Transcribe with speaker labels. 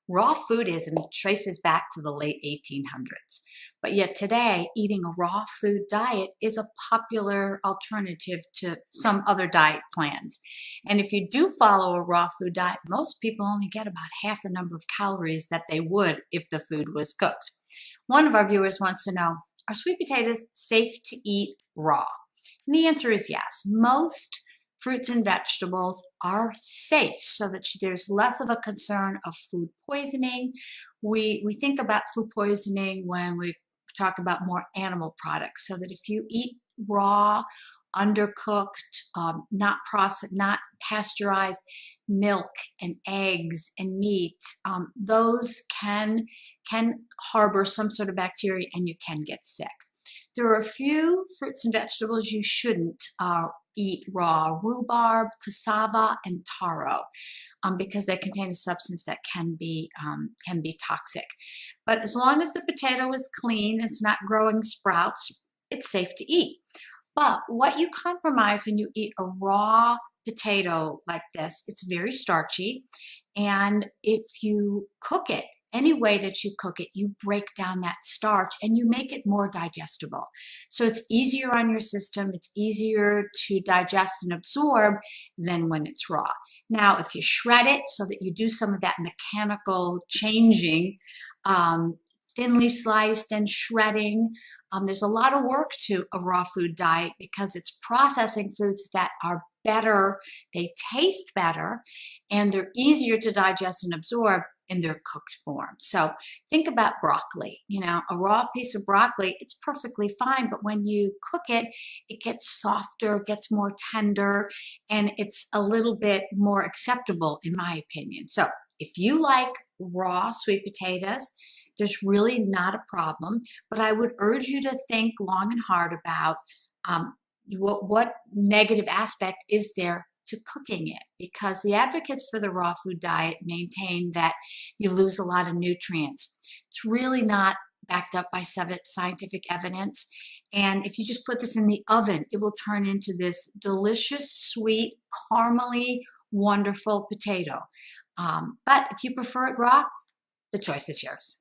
Speaker 1: raw foodism traces back to the late 1800s. But yet today, eating a raw food diet is a popular alternative to some other diet plans. And if you do follow a raw food diet, most people only get about half the number of calories that they would if the food was cooked. One of our viewers wants to know, are sweet potatoes safe to eat raw? And the answer is yes. Most fruits and vegetables are safe so that there's less of a concern of food poisoning. We think about food poisoning when we talk about more animal products, so that if you eat raw, undercooked, not processed, not pasteurized milk and eggs and meats, those can harbor some sort of bacteria and you can get sick. There are a few fruits and vegetables you shouldn't eat raw: rhubarb, cassava, and taro, because they contain a substance that can be toxic. But as long as the potato is clean, it's not growing sprouts, it's safe to eat. But what you compromise when you eat a raw potato like this, it's very starchy. And if you cook it, any way that you cook it, you break down that starch and you make it more digestible. So it's easier on your system, it's easier to digest and absorb than when it's raw. Now, if you shred it so that you do some of that mechanical changing, thinly sliced and shredding, there's a lot of work to a raw food diet because it's processing foods that are better, they taste better, and they're easier to digest and absorb in their cooked form. So think about broccoli. You know, a raw piece of broccoli, it's perfectly fine, but when you cook it, it gets softer, gets more tender, and it's a little bit more acceptable in my opinion. So if you like raw sweet potatoes, there's really not a problem, but I would urge you to think long and hard about what negative aspect is there to cooking it, because the advocates for the raw food diet maintain that you lose a lot of nutrients. It's really not backed up by scientific evidence. And if you just put this in the oven, it will turn into this delicious, sweet, caramely, wonderful potato. But if you prefer it raw, the choice is yours.